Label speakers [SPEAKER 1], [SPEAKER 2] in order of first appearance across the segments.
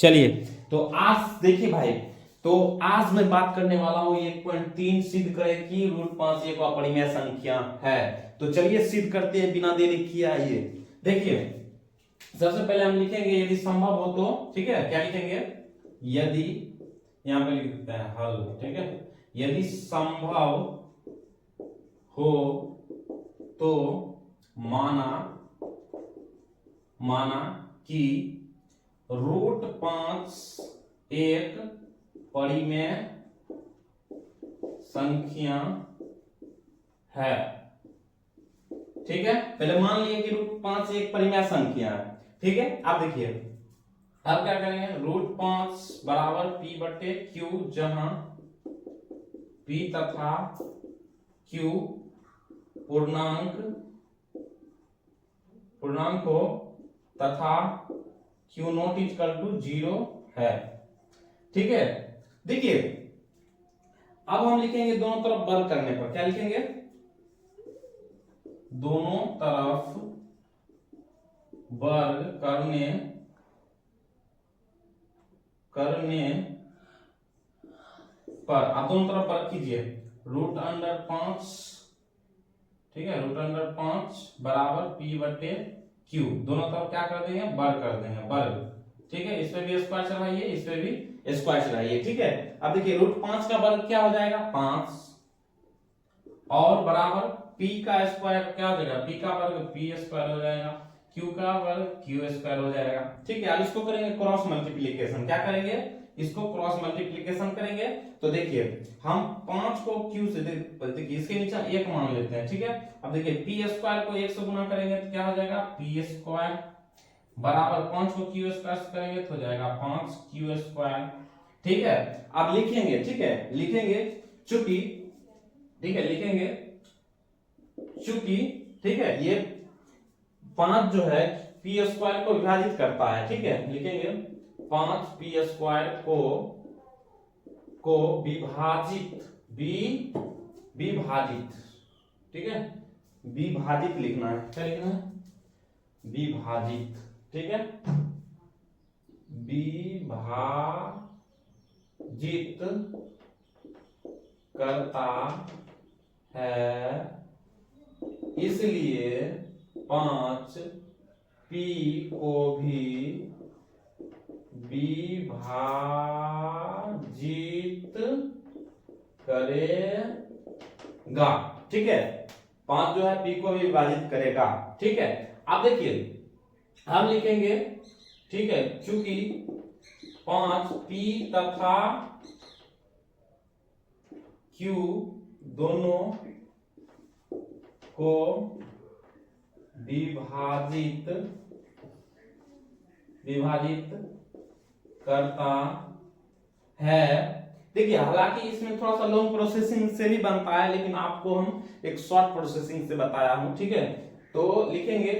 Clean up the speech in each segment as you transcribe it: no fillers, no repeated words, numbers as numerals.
[SPEAKER 1] चलिए, तो आज देखिए भाई, तो आज मैं बात करने वाला हूं 1.3 सिद्ध करे कि √5 एक अपरिमेय संख्या है। तो चलिए सिद्ध करते हैं बिना देरी किए। आइए देखिए, सबसे पहले हम लिखेंगे यदि संभव हो तो, ठीक है, क्या लिखेंगे, यदि, यहां पे लिख देते हैं हल, ठीक है, यदि संभव हो तो माना कि √5 एक परिमेय संख्या है। ठीक है, पहले मान लिए कि √5 एक परिमेय संख्या है। ठीक है, आप देखिए अब क्या करेंगे, √5 बराबर p बटे q, जहां p तथा q पूर्णांक हो तथा q नॉट इक्वल टू 0 है। ठीक है, देखिए अब हम लिखेंगे दोनों तरफ वर्ग करने पर, क्या लिखेंगे, दोनों तरफ वर्ग करने पर आप दोनों तरफ वर्ग कीजिए, √5, ठीक है, √5 बराबर p बटे q, दोनों तरफ क्या कर देंगे, वर्ग कर देंगे, वर्ग। ठीक है, इसमें भी स्क्वायर चढ़ाइए, इसमें भी स्क्वायर चढ़ाइए। ठीक है, अब देखिए √5 का वर्ग क्या हो जाएगा, 5, और बराबर p का स्क्वायर क्या हो जाएगा, p का वर्ग p स्क्वायर हो जाएगा, q का वर्ग q स्क्वायर हो जाएगा। ठीक है, अब इसको करेंगे क्रॉस मल्टीप्लीकेशन, क्या करेंगे, इसको क्रॉस मल्टीप्लीकेशन करेंगे। तो देखिए हम 5 को q से देखिए इसके नीचे 1 मान लेते हैं। ठीक है, अब देखिए p स्क्वायर को 1 से गुना करेंगे तो क्या हो जाएगा, p स्क्वायर बराबर 5 को q स्क्वायर से करेंगे तो हो जाएगा 5q स्क्वायर। ठीक है, अब लिखेंगे, ठीक है, लिखेंगे चूंकि, ठीक है, लिखेंगे चूंकि, ठीक है, ये 5 जो है p स्क्वायर को विभाजित करता है। ठीक है, लिखेंगे 5 p स्क्वायर को विभाजित, ठीक है, विभाजित लिखना है, क्या लिखना है, विभाजित। ठीक है, विभाजित करता है, इसलिए 5 p को भी विभाजित करेगा। ठीक है, 5 जो है p को भी विभाजित करेगा। ठीक है, अब देखिए हम लिखेंगे, ठीक है, चूंकि 5 p तथा q दोनों को विभाजित करता है। देखिए हालांकि इसमें थोड़ा सा लॉन्ग प्रोसेसिंग से भी बनता है, लेकिन आपको हम एक शॉर्ट प्रोसेसिंग से बताया हूं। ठीक है, तो लिखेंगे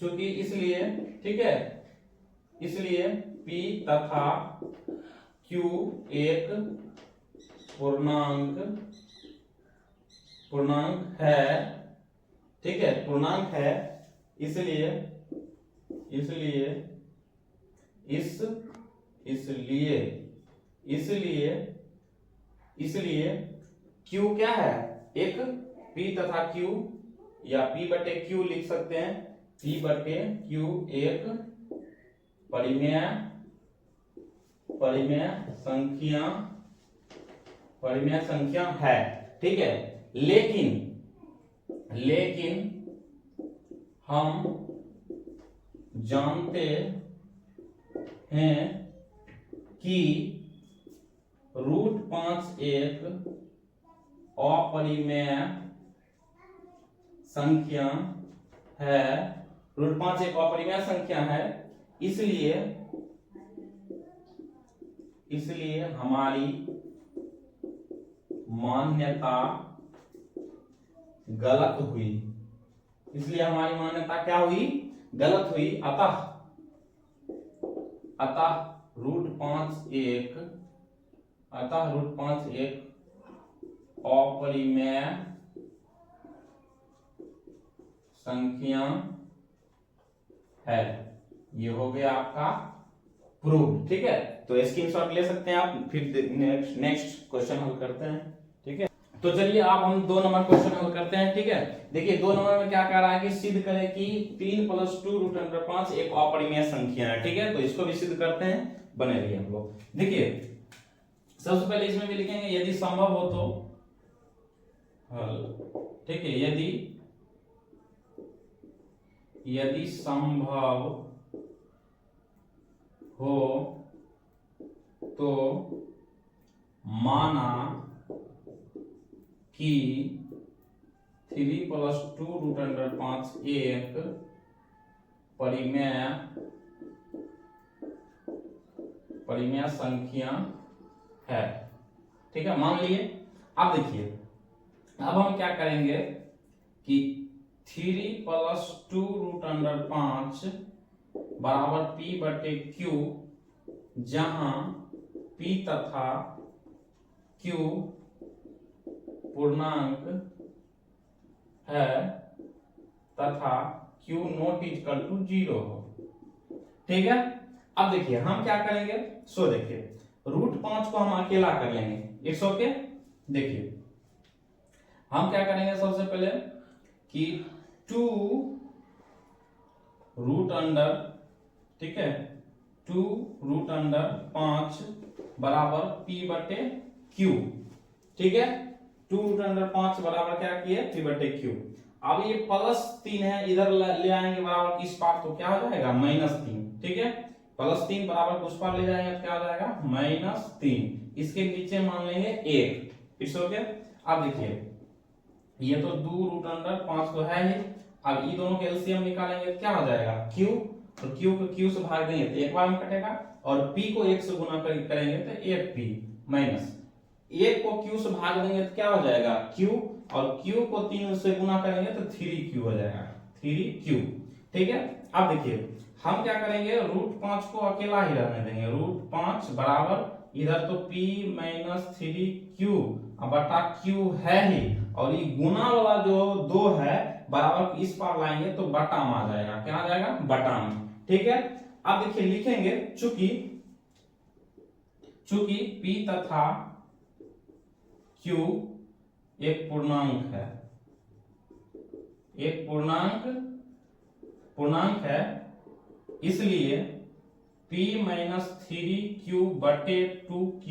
[SPEAKER 1] चूंकि, इसलिए, ठीक है, इसलिए p तथा q एक पूर्णांक है। ठीक है, पूर्णांक है, इसलिए q क्या है, एक p तथा q, या p बटे q लिख सकते हैं, p बटे q एक परिमेय संख्या है। ठीक है, लेकिन हम जानते हैं कि √5 एक अपरिमेय संख्या है, √5 एक अपरिमेय संख्या है, इसलिए हमारी मान्यता गलत हुई, इसलिए हमारी मान्यता क्या हुई, गलत हुई। अतः √5 एक अपरिमेय संख्या है। ये हो गया आपका प्रूव्ड। ठीक है, तो स्क्रीनशॉट ले सकते हैं आप, फिर नेक्स्ट क्वेश्चन हल करते हैं। ठीक है, तो चलिए आप हम 2 नंबर क्वेश्चन हल करते हैं। ठीक है, देखिए 2 नंबर में क्या कह रहा है कि सिद्ध करें कि 3 + 2 √5 एक अपरिमेय संख्या है। ठीक है, तो इसको भी सिद्ध करते हैं, बने रहिए हम लोग। देखिए सबसे पहले इसमें भी लिखेंगे यदि संभव हो तो हल। ठीक है, यदि संभव हो तो माना कि 3 + 2 √5 एक परिमेय संख्या है। ठीक है, मान लिए। अब देखिए, अब हम क्या करेंगे कि 3 + 2 √5 बराबर P/Q, जहां P तथा Q पूर्णांक है तथा Q ≠ 0 हो। ठीक है, अब देखिए हम क्या करेंगे, सो देखिए √5 को हम अकेला कर लेंगे। It's okay. देखिए हम क्या करेंगे, सबसे पहले कि 2 √, ठीक है 2 √5 बराबर P/Q। ठीक है, 2 √5 बराबर क्या किए, P/Q। अब ये +3 है, इधर ले आएंगे बराबर किस पार, तो क्या हो जाएगा -3। ठीक है, +3 बराबर कुछ पार ले जाएंगे तो क्या हो जाएगा -3। इसके नीचे मान लेंगे 1। It's okay. अब देखिए ये तो 2 √5 तो है ही। अब ये दोनों के एलसीएम निकालेंगे तो क्या हो जाएगा Q, तो Q को Q से भाग देंगे तो एक बार में कटेगा, और P को 1 से गुना करेंगे तो 1P माइनस 1 को Q से भाग देंगे तो क्या हो जाएगा Q, और Q को 3 से गुना करेंगे तो 3Q हो जाएगा, 3Q। ठीक है, अब देखिए हम क्या करेंगे, √5 को अकेला ही रहने देंगे। √5 बराबर इधर तो P - 3Q बटा Q है ही, और ये गुना वाला जो 2 है बराबर इस पार लाएंगे तो बटा में आ जाएगा। क्या आ जाएगा, बटा में। ठीक है, अब देखिए लिखेंगे चूंकि P तथा Q एक पूर्णांक है, एक पूर्णांक है, इसलिए P - 3Q बटे 2Q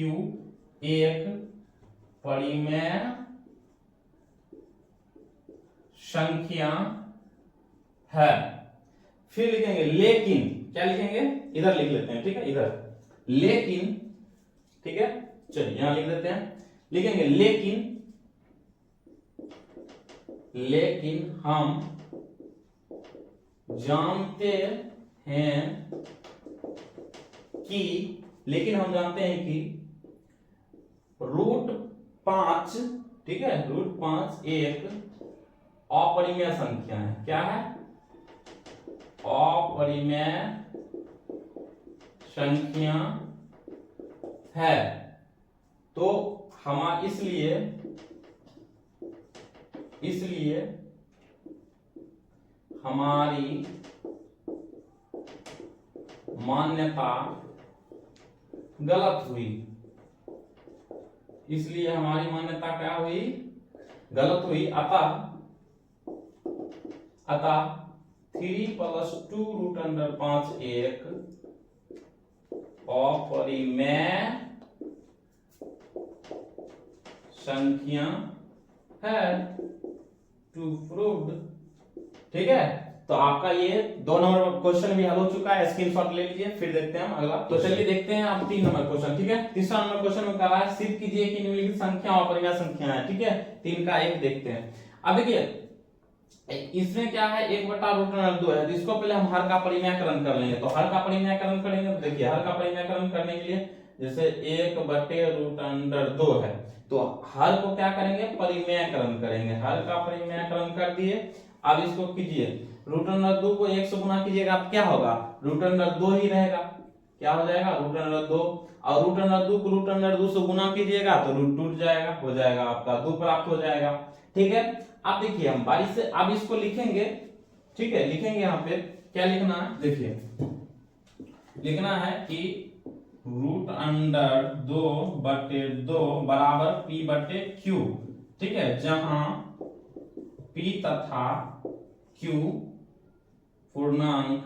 [SPEAKER 1] एक परिमेय संख्या है। फिर लिखेंगे लेकिन, क्या लिखेंगे, इधर लिख लेते हैं। ठीक है, इधर लेकिन, ठीक है चलिए यहां लिख देते हैं, लिखेंगे लेकिन हम जानते हैं कि √5, ठीक है √5 एक अपरिमेय संख्या है। क्या है, अपरिमेय संख्या है। तो हम इसलिए हमारी मान्यता गलत हुई, इसलिए हमारी मान्यता क्या हुई, गलत हुई। अतः 3 + 2 √5 एक अपरिमेय संख्या है, टू प्रूव्ड। ठीक है, तो आपका ये 2 नंबर क्वेश्चन भी हल हो चुका है, स्क्रीनशॉट ले लीजिए। फिर देखते हैं हम अगला। तो चलिए देखते हैं अब 3 नंबर क्वेश्चन। ठीक है, तीसरा नंबर क्वेश्चन में कह रहा है सिद्ध कीजिए कि निम्नलिखित संख्या अपरिमेय संख्या है। ठीक है, 3 का 1 देखते हैं। अब देखिए इसमें क्या है, 1/√2 है, तो इसको पहले हम हर का परिमेयकरण कर लेंगे। तो हर का परिमेयकरण करेंगे तो देखिए हर का परिमेयकरण करने के लिए जैसे 1/√2 है, तो हर को क्या करेंगे, परिमेयकरण करेंगे। हर का परिमेयकरण कर दिए। अब इसको कीजिए, √2 को 1 से गुना कीजिएगा तो क्या होगा, √2 ही रहेगा। क्या हो जाएगा, √2, और √2 को √2 से गुना कीजिएगा तो रूट टूट जाएगा, हो जाएगा आपका 2 प्राप्त हो जाएगा। ठीक है, अब देखिए हम बारी से अब इसको लिखेंगे। ठीक है, लिखेंगे यहाँ पे क्या लिखना है, देखिए लिखना है कि रूट अंडर 2/2 बराबर p/q, ठीक है, जहां p तथा q पूर्णांक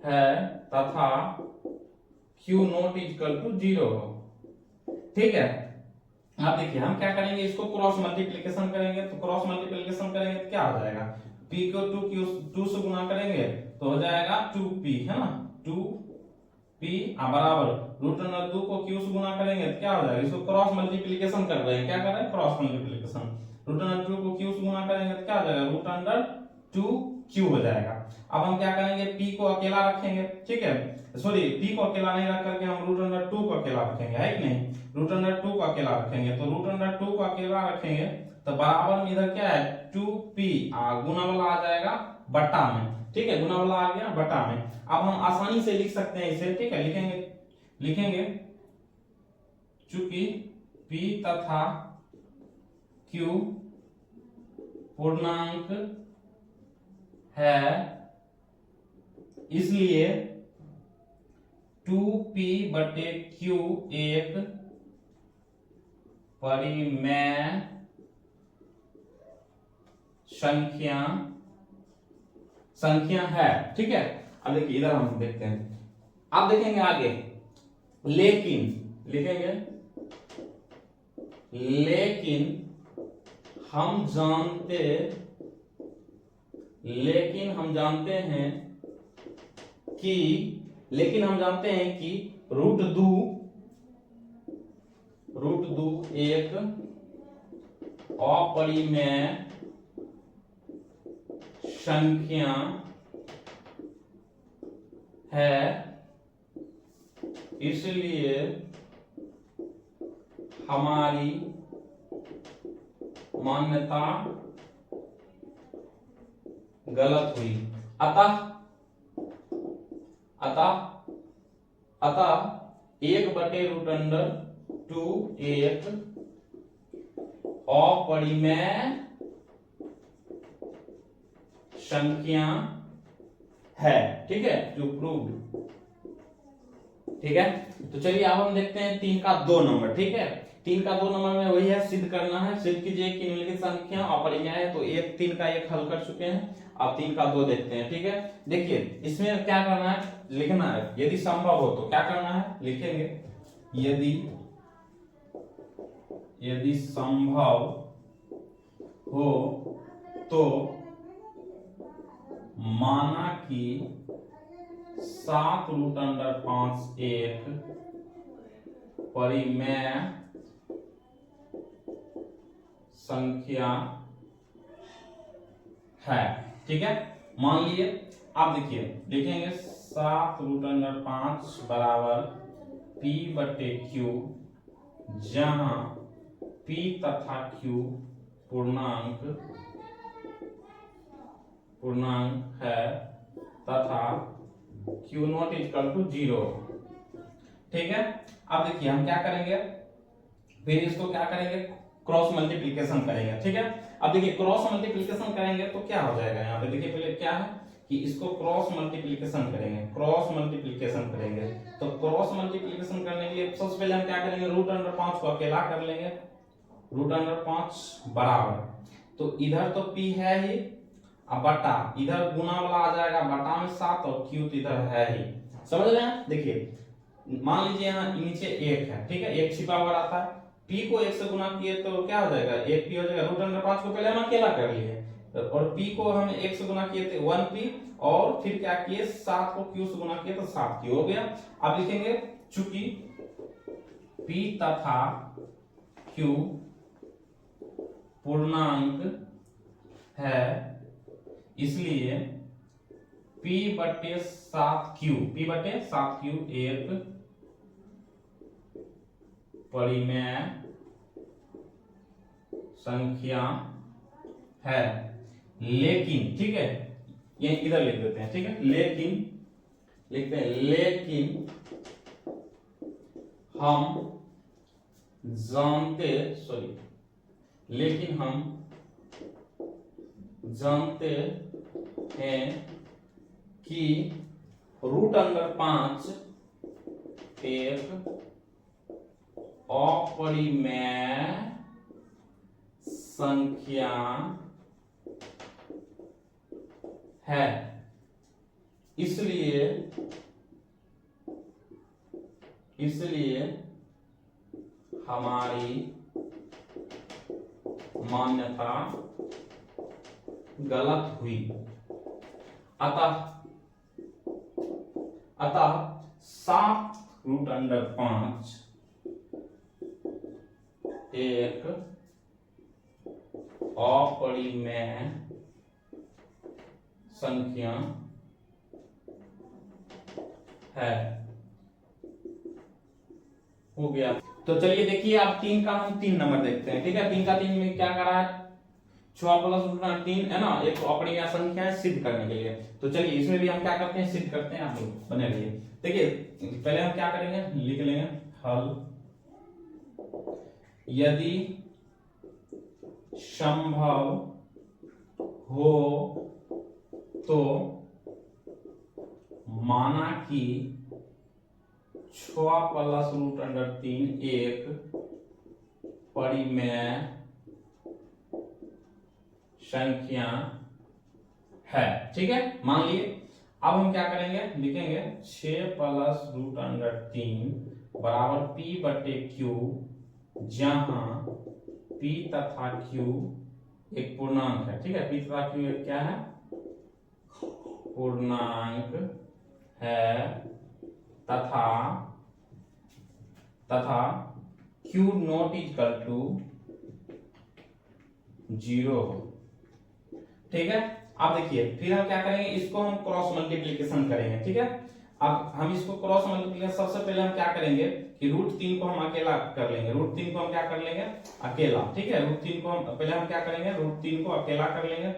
[SPEAKER 1] है तथा q नॉट इक्वल टू 0 हो। ठीक है, अब देखिए हम क्या करेंगे, इसको क्रॉस मल्टीप्लिकेशन करेंगे। तो क्रॉस मल्टीप्लिकेशन करेंगे तो क्या हो जाएगा, p को 2 से गुना करेंगे तो हो जाएगा 2p, है ना, 2p बराबर रूट अंडर 2 को q से गुना करेंगे तो क्या हो जाएगा, इसको क्रॉस मल्टीप्लिकेशन कर रहे हैं, क्या कर रहे हैं, क्रॉस मल्टीप्लिकेशन। रूट अंडर 2 को q से गुना करेंगे तो क्या हो जाएगा, रूट अंडर 2q हो जाएगा। अब हम क्या करेंगे, p को अकेला रखेंगे, ठीक है, सॉरी p को अकेला नहीं रख करके हम रूट अंडर 2 को अकेला रखेंगे, है कि नहीं, रूट अंडर 2 को अकेला रखेंगे। तो रूट अंडर 2 को अकेला रखेंगे तो बराबर में इधर क्या है 2p, गुना वाला आ जाएगा बटा में, ठीक है, गुना वाला आ गया बटा में। अब हम आसानी से लिख सकते हैं इसे, ठीक है, लिखेंगे चूंकि p तथा q पूर्णांक है इसलिए 2p/q एक परिमेय संख्या है, ठीक है। अब देखिए इधर हम देखते हैं, अब देखेंगे आगे, लेकिन हम जानते हैं कि रूट दो एक अपरिमेय संख्या है, इसलिए हमारी मान्यता गलत हुई। अतः 1/√2 एक अपरिमेय संख्या है, ठीक है, टू प्रूव, ठीक है। तो चलिए अब हम देखते हैं 3 का 2 नंबर, ठीक है। 3 का 2 नंबर में वही है, सिद्ध करना है, सिद्ध कीजिए कि निम्नलिखित संख्या अपरिमेय है। तो 3 का 1 हल कर चुके हैं, अब 3 का 2 देखते हैं, ठीक है। देखिए इसमें क्या करना है, लिखना है यदि संभव हो तो क्या करना है, लिखेंगे यदि संभव हो तो माना कि 7√5 एक परिमेय संख्या है, ठीक है, मान लिए। आप देखिए लिखेंगे 7√5 बराबर p/q, जहां p तथा q पूर्णांक है तथा q नॉट इक्वल टू 0, ठीक है। अब देखिए हम क्या करेंगे, फिर इसको क्या करेंगे, क्रॉस मल्टीप्लिकेशन करेंगे, ठीक है। अब देखिए क्रॉस मल्टीप्लिकेशन करेंगे तो क्या हो जाएगा, यहाँ पे देखिए पहले क्या है कि इसको क्रॉस मल्टीप्लिकेशन करेंगे, तो क्रॉस मल्टीप्लिकेशन करने के लिए सबसे पहले हम क्या करेंगे, रूट अंडर 5 को अकेला कर लेंगे, रूट अंडर 5 बराबर, तो इधर तो p है ही, अब बटा इधर गुना वाला आ जाएगा बटा में 7 और q तो इधर है ही, समझ रहे हैं। देखिए मान लीजिए यहाँ नीचे 1 है, ठीक है, 1 छिपा हुआ रहता है, p को 1 से गुना किए तो क्या हो जाएगा, 1p हो जाएगा। रूट अंडर 5 को पहले हम अकेला कर लिए और p को हम 1 से गुना किए थे 1p, और फिर क्या किए 7 को q से गुना किए तो 7q हो गया। अब लिखेंगे चूंकि p तथा q पूर्णांक है इसलिए p/7q एक परिमेय संख्या है, लेकिन, ठीक है, ये इधर लिख देते हैं, ठीक है, लेकिन हम जानते हैं कि √5 एक अपरिमेय संख्या है, इसलिए हमारी मान्यता गलत हुई। अतः 7√5 एक अपरिमेय संख्या है। हो गया। तो चलिए देखिए, अब 3 का हम 3 नंबर देखते हैं। ठीक है, 3 का 3 में क्या करा है, 6 प्लस √3 है ना, एक अपरिमेय संख्या है सिद्ध करने के लिए। तो चलिए इसमें भी हम क्या करते हैं, सिद्ध करते हैं। आप लोग बने रहिए। देखिए पहले हम क्या करेंगे, लिख लेंगे हल। यदि संभव हो तो माना कि 6 प्लस √3 एक परिमेय संख्या है। ठीक है, मान लिए। अब हम क्या करेंगे, लिखेंगे 6 प्लस √3 बराबर P/Q, जहां P तथा Q एक पूर्णांक है। ठीक है, P तथा Q एक क्या है, पूर्णांक है, तथा Q नॉट इक्वल टू 0। ठीक है, अब देखिए फिर हम क्या करेंगे, इसको हम क्रॉस मल्टीप्लीकेशन करेंगे। ठीक है, अब हम इसको क्रॉस मल्टीप्लीकेशन, सबसे पहले हम क्या करेंगे कि √3 को हम अकेला कर लेंगे। √3 को हम क्या कर लेंगे, अकेला। ठीक है, √3 को हम पहले हम क्या करेंगे, √3 को अकेला कर लेंगे।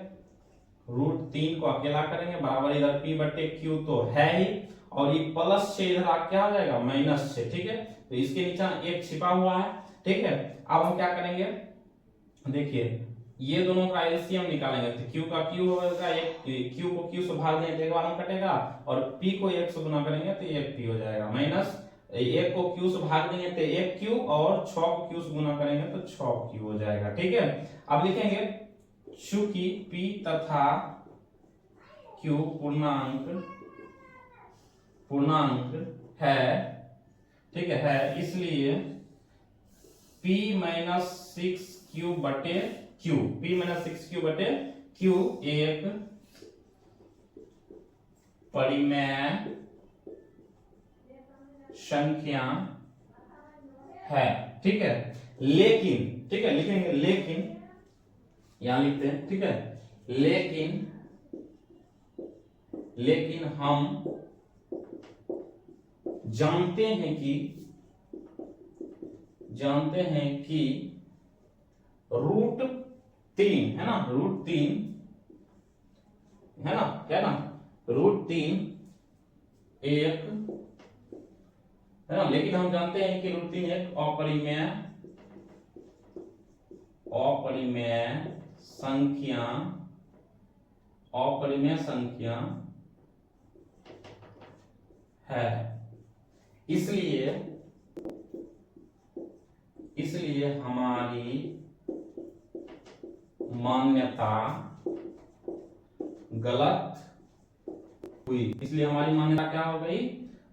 [SPEAKER 1] √3 को अकेला करेंगे बराबर इधर P/Q तो है ही, और ये प्लस से इधर क्या हो जाएगा, माइनस से। ठीक है, तो इसके नीचे एक छिपा हुआ है। ठीक है, अब हम क्या करेंगे, देखिए ये दोनों का एलसीएम निकालेंगे। तो Q का Q होगा, एक Q को Q से भाग देंगे तो एक बार में कटेगा, और P को 1 से गुना करेंगे तो 1 P हो जाएगा, माइनस 1 को Q से भाग देंगे तो 1 Q, और 6 को Q से गुना करेंगे तो 6 Q हो जाएगा। ठीक है, अब लिखेंगे चूंकि P तथा Q पूर्णांक है, ठीक है, इसलिए P-6Q/Q एक परिमेय संख्या है। ठीक है, लेकिन, ठीक है, लिखेंगे लेकिन, यहां लिखते हैं। ठीक है, लेकिन हम जानते हैं कि √3 है ना, √3 है ना, √3 एक है ना, लेकिन हम जानते हैं कि √3 एक अपरिमेय संख्या है। इसलिए हमारी मान्यता गलत हुई। क्या हो गई,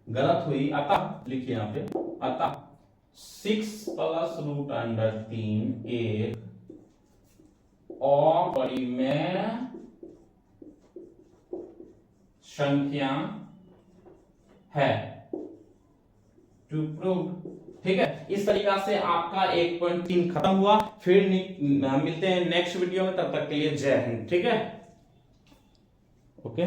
[SPEAKER 1] गलत हुई। अतः लिखिए यहां पे, अतः 6 प्लस √3 एक अपरिमेय संख्या है, टू प्रूव। ठीक है, इस तरीका से आपका 1.3 खत्म हुआ। फिर मिलते हैं नेक्स्ट वीडियो में, तब तक के लिए जय हिंद। ठीक है, ओके।